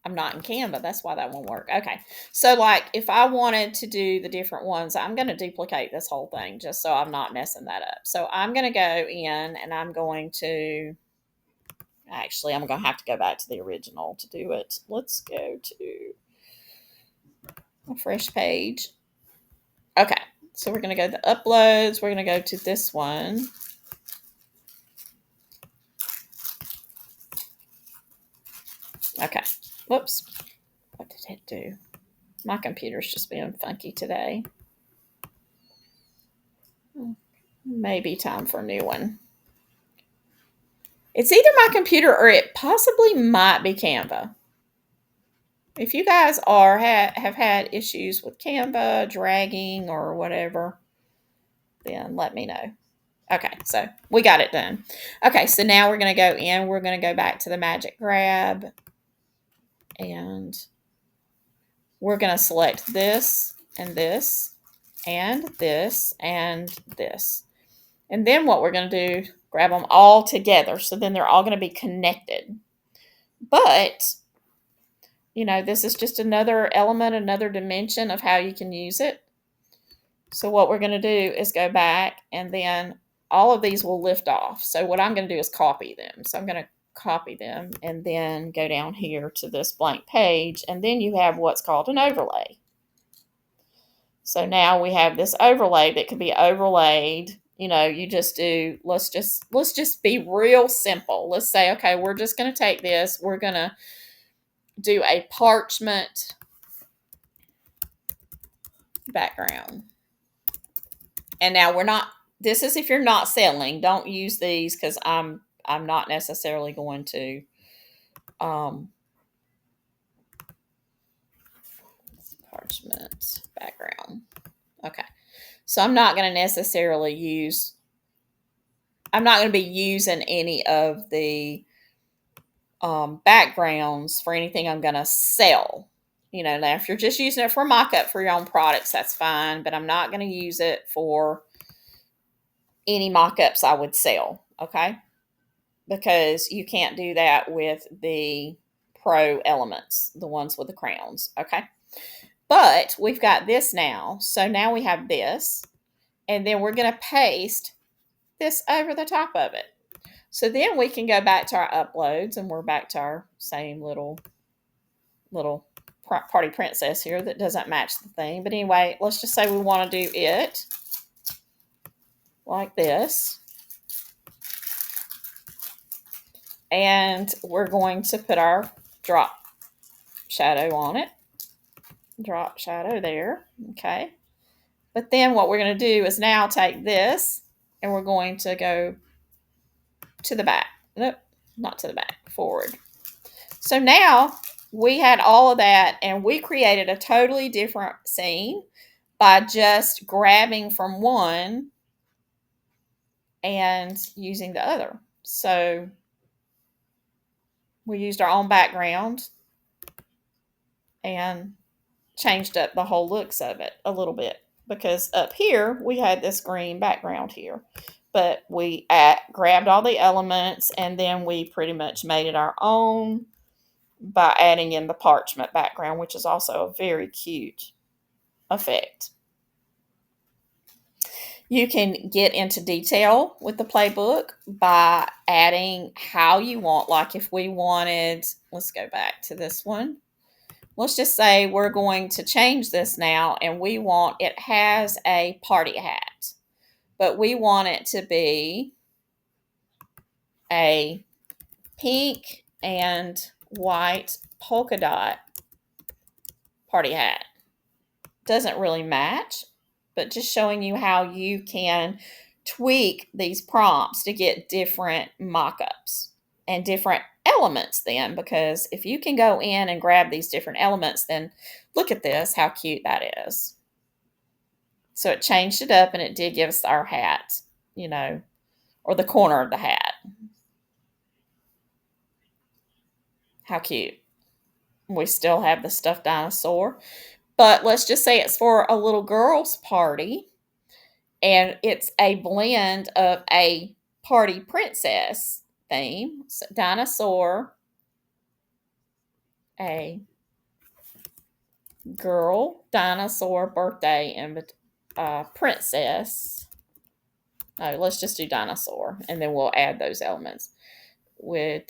I'm not in Canva. That's why that won't work. Okay. So like if I wanted to do the different ones, I'm going to duplicate this whole thing just so I'm not messing that up. So I'm going to go in and I'm going to, actually, I'm going to have to go back to the original to do it. Let's go to a fresh page. Okay. So we're going to go to uploads. We're going to go to this one. Okay. Whoops. What did it do? My computer's just being funky today. Maybe time for a new one. It's either my computer or it possibly might be Canva. If you guys have had issues with Canva dragging or whatever, then let me know. Okay, so we got it done. Okay, so now we're going to go in. We're going to go back to the magic grab, and we're going to select this and this and this and this. And then what we're going to do, grab them all together. So then they're all going to be connected. But, this is just another element, another dimension of how you can use it. So what we're going to do is go back, and then all of these will lift off. So what I'm going to do is copy them. So I'm going to copy them and then go down here to this blank page, and then you have what's called an overlay. So now we have this overlay that could be overlaid. You just do, let's just be real simple. Let's say, okay, we're just going to take this. We're going to do a parchment background. And now this is if you're not selling. Don't use these because I'm not necessarily going to parchment background. Okay. So I'm not going to necessarily I'm not going to be using any of the backgrounds for anything I'm going to sell. Now if you're just using it for mock-up for your own products, that's fine, but I'm not going to use it for any mock-ups I would sell, okay? Because you can't do that with the Pro elements, the ones with the crowns, okay? But we've got this now. So now we have this, and then we're going to paste this over the top of it. So then we can go back to our uploads, and we're back to our same little party princess here that doesn't match the thing. But anyway, let's just say we want to do it like this. And we're going to put our drop shadow on it. Drop shadow there. Okay. But then what we're going to do is now take this and we're going to go to the back. Nope, not to the back, forward. So now we had all of that and we created a totally different scene by just grabbing from one and using the other. So we used our own background and changed up the whole looks of it a little bit, because up here we had this green background here, but we grabbed all the elements and then we pretty much made it our own by adding in the parchment background, which is also a very cute effect. You can get into detail with the playbook by adding how you want. Like if we wanted, let's go back to this one. Let's just say we're going to change this now and we want, it has a party hat, but we want it to be a pink and white polka dot party hat. Doesn't really match, but just showing you how you can tweak these prompts to get different mock-ups and different elements then, because if you can go in and grab these different elements, then look at this, how cute that is. So it changed it up and it did give us our hat, or the corner of the hat. How cute. We still have the stuffed dinosaur, but let's just say it's for a little girl's party and it's a blend of a party princess theme, so dinosaur, a girl dinosaur birthday, and princess. No, let's just do dinosaur, and then we'll add those elements with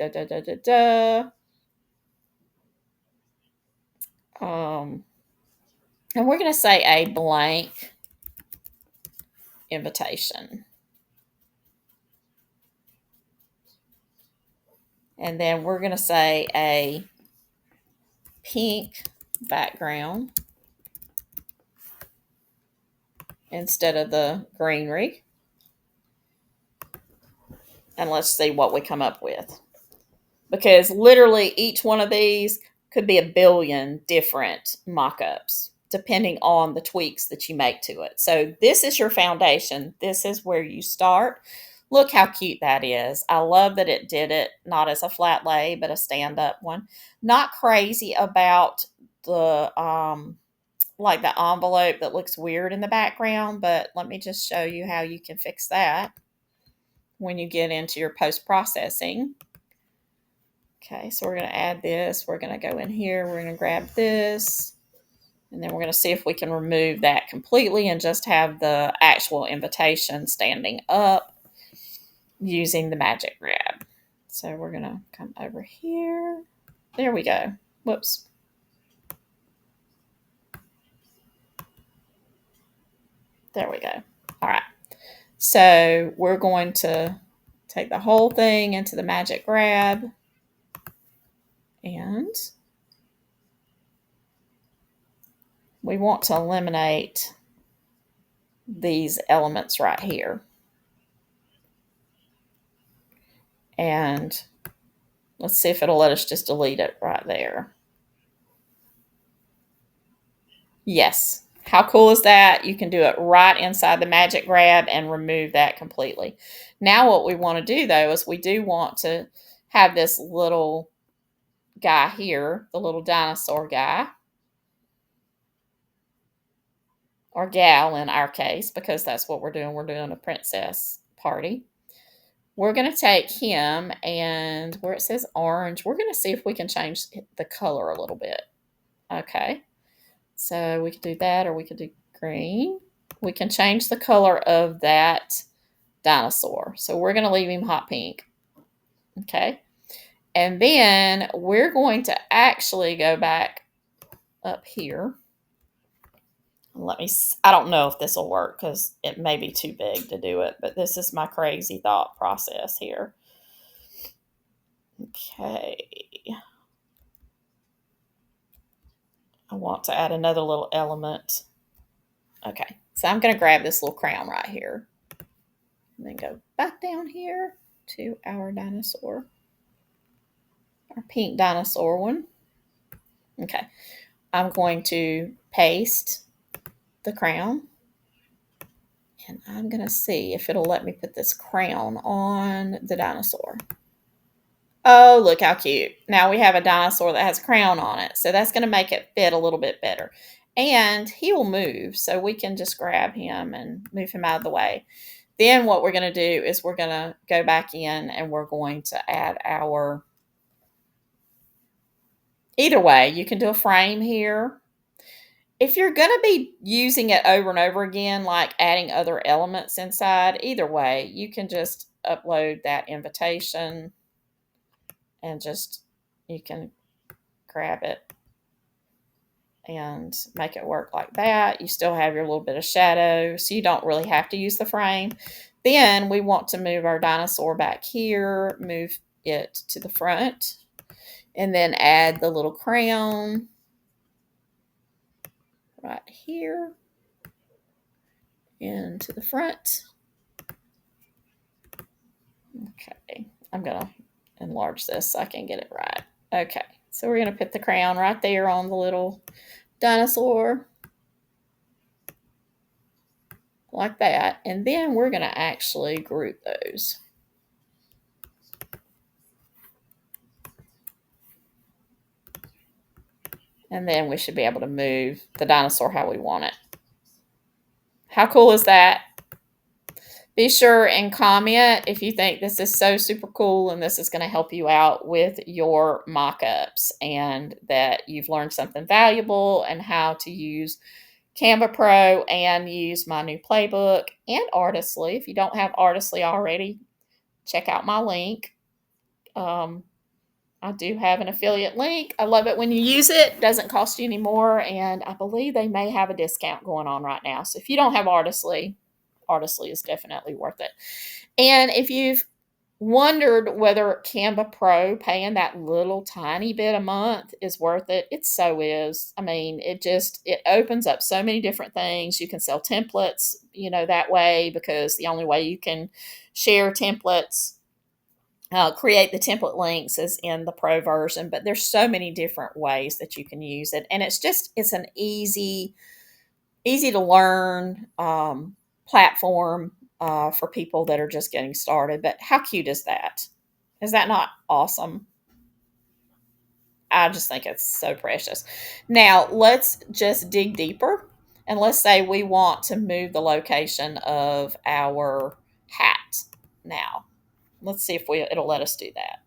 and we're going to say a blank invitation. And then we're going to say a pink background instead of the greenery. And let's see what we come up with. Because literally each one of these could be a billion different mock-ups, depending on the tweaks that you make to it. So this is your foundation. This is where you start. Look how cute that is. I love that it did it not as a flat lay, but a stand-up one. Not crazy about the like the envelope that looks weird in the background, but let me just show you how you can fix that when you get into your post-processing. Okay, so we're going to add this. We're going to go in here. We're going to grab this. And then we're going to see if we can remove that completely and just have the actual invitation standing up using the magic grab. So we're going to come over here. There we go. Whoops. There we go. All right. So we're going to take the whole thing into the magic grab. And we want to eliminate these elements right here. And let's see if it'll let us just delete it right there. Yes. How cool is that? You can do it right inside the Magic Grab and remove that completely. Now what we want to do though is we do want to have this little guy here, the little dinosaur guy, or gal in our case, because that's what we're doing. We're doing a princess party. We're going to take him, and where it says orange, we're going to see if we can change the color a little bit. Okay. So we could do that, or we could do green. We can change the color of that dinosaur. So we're going to leave him hot pink. Okay. And then we're going to actually go back up here. I don't know if this will work because it may be too big to do it, but this is my crazy thought process here. Okay. I want to add another little element. Okay. So I'm going to grab this little crown right here and then go back down here to our dinosaur, our pink dinosaur one. Okay. I'm going to paste the crown, and I'm going to see if it'll let me put this crown on the dinosaur. Oh, look how cute. Now we have a dinosaur that has a crown on it. So that's going to make it fit a little bit better. And he will move, so we can just grab him and move him out of the way. Then what we're going to do is we're going to go back in and we're going to add our, either way, you can do a frame here. If you're going to be using it over and over again, like adding other elements inside, either way, you can just upload that invitation and just, you can grab it and make it work like that. You still have your little bit of shadow, so you don't really have to use the frame. Then we want to move our dinosaur back here, move it to the front, and then add the little crown right here into the front. Okay, I'm going to enlarge this so I can get it right. Okay, so we're going to put the crown right there on the little dinosaur like that, and then we're going to actually group those. And then we should be able to move the dinosaur how we want it. How cool is that? Be sure and comment if you think this is so super cool and this is going to help you out with your mock-ups, and that you've learned something valuable and how to use Canva Pro and use my new playbook and Artistly. If you don't have Artistly already, check out my link. I do have an affiliate link. I love it when you use it. It doesn't cost you any more, and I believe they may have a discount going on right now. So if you don't have Artistly, Artistly is definitely worth it. And if you've wondered whether Canva Pro, paying that little tiny bit a month, is worth it, it so is. I mean, it opens up so many different things. You can sell templates, that way, because the only way you can share templates, create the template links is in the Pro version, but there's so many different ways that you can use it. And it's an easy to learn platform for people that are just getting started. But how cute is that? Is that not awesome? I just think it's so precious. Now, let's just dig deeper. And let's say we want to move the location of our hat now. Let's see if it'll let us do that.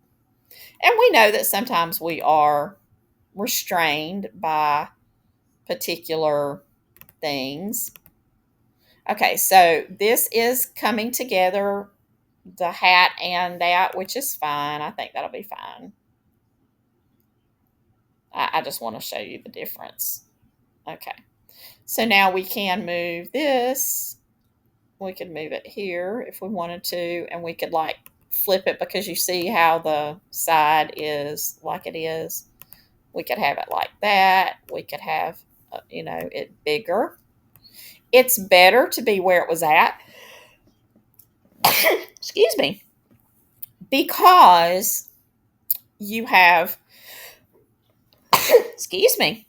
And we know that sometimes we are restrained by particular things. Okay, so this is coming together, the hat and that, which is fine. I think that'll be fine. I just want to show you the difference. Okay, so now we can move this. We could move it here if we wanted to, and we could like flip it, because you see how the side is like it is. We could have it like that. We could have, it bigger. It's better to be where it was at. Excuse me. Because you have, excuse me.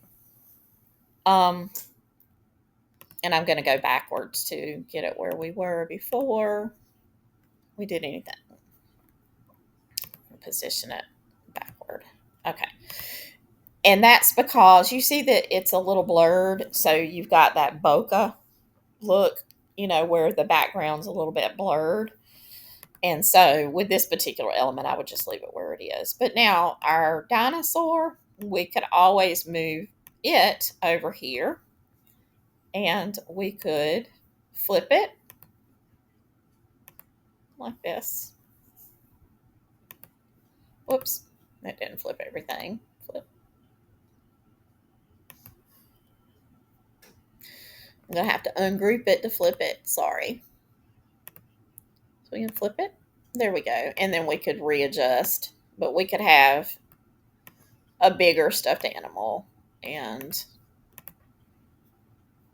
And I'm going to go backwards to get it where we were before we did anything. Position it backward. Okay. And that's because you see that it's a little blurred. So you've got that bokeh look, where the background's a little bit blurred. And so with this particular element, I would just leave it where it is. But now our dinosaur, we could always move it over here, and we could flip it like this. Whoops, that didn't flip everything. Flip. I'm going to have to ungroup it to flip it. Sorry. So we can flip it. There we go. And then we could readjust, but we could have a bigger stuffed animal and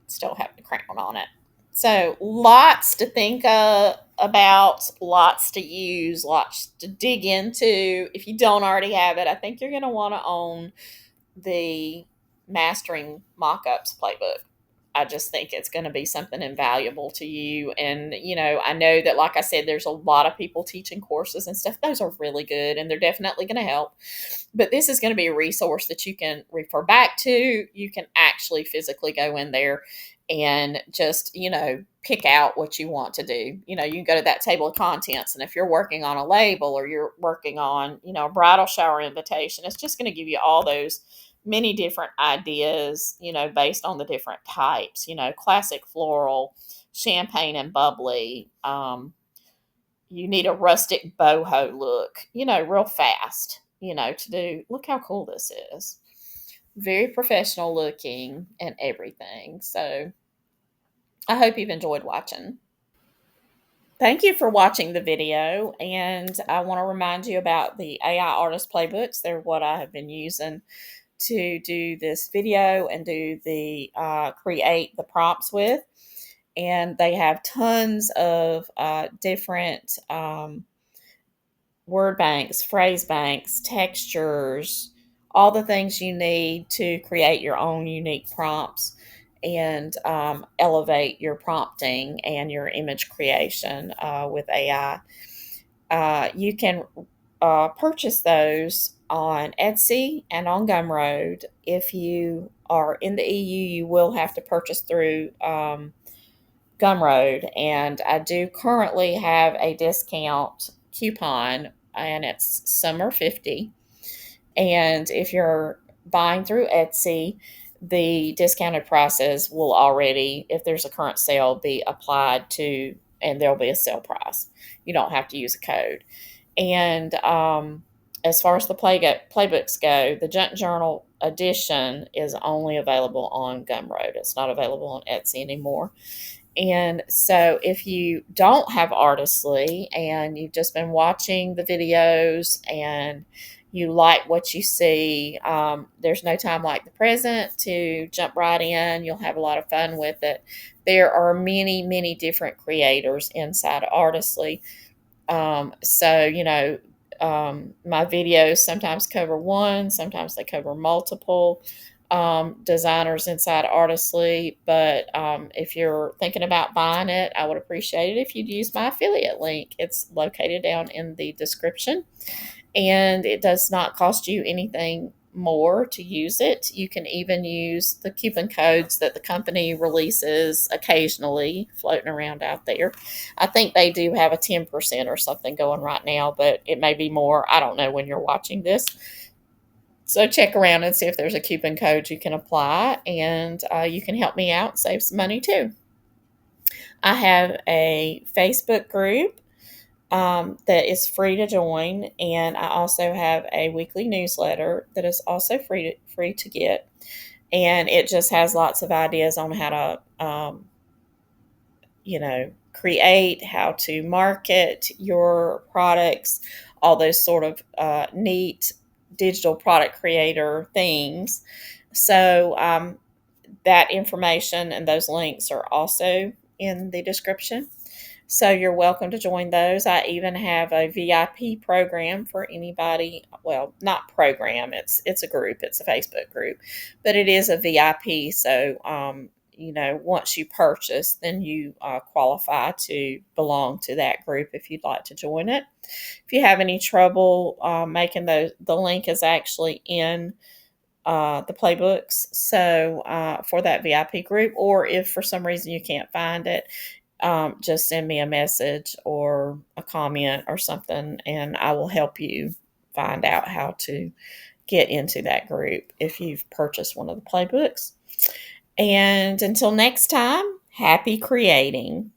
still have the crown on it. So lots to think about, lots to use, lots to dig into. If you don't already have it, I think you're going to want to own the Mastering Mockups Playbook. I just think it's going to be something invaluable to you. And, I know that, like I said, there's a lot of people teaching courses and stuff. Those are really good and they're definitely going to help. But this is going to be a resource that you can refer back to. You can actually physically go in there and just, pick out what you want to do. You can go to that table of contents. And if you're working on a label or you're working on, a bridal shower invitation, it's just going to give you all those many different ideas, based on the different types, classic floral, champagne and bubbly. You need a rustic boho look, real fast, to do. Look how cool this is. Very professional looking and everything. So I hope you've enjoyed watching. Thank you for watching the video. And I want to remind you about the AI Artist Playbooks. They're what I have been using to do this video and do the create the prompts with. And they have tons of different word banks, phrase banks, textures, all the things you need to create your own unique prompts and elevate your prompting and your image creation with AI. You can purchase those on Etsy and on Gumroad. If you are in the EU, you will have to purchase through Gumroad, and I do currently have a discount coupon, and it's summer 50. And if you're buying through Etsy, the discounted prices will already, if there's a current sale, be applied to, and there'll be a sale price. You don't have to use a code. And as far as the playbooks go, the Junk Journal edition is only available on Gumroad. It's not available on Etsy anymore. And so if you don't have Artistly and you've just been watching the videos and you like what you see, there's no time like the present to jump right in. You'll have a lot of fun with it. There are many, many different creators inside of Artistly. My videos sometimes cover one, sometimes they cover multiple designers inside Artistly. But if you're thinking about buying it, I would appreciate it if you'd use my affiliate link. It's located down in the description, and it does not cost you anything more to use it. You can even use the coupon codes that the company releases occasionally floating around out there. I think they do have a 10% or something going right now, but it may be more. I don't know when you're watching this. So check around and see if there's a coupon code you can apply, and you can help me out and save some money too. I have a Facebook group that is free to join, and I also have a weekly newsletter that is also free to get, and it just has lots of ideas on how to create, how to market your products, all those sort of neat digital product creator things. So that information and those links are also in the description. So you're welcome to join those. I even have a VIP program for anybody. Well, not program. It's a group. It's a Facebook group, but it is a VIP. So once you purchase, then you qualify to belong to that group if you'd like to join it. If you have any trouble making the link is actually in the playbooks, so for that VIP group, or if for some reason you can't find it, just send me a message or a comment or something, and I will help you find out how to get into that group if you've purchased one of the playbooks. And until next time, happy creating.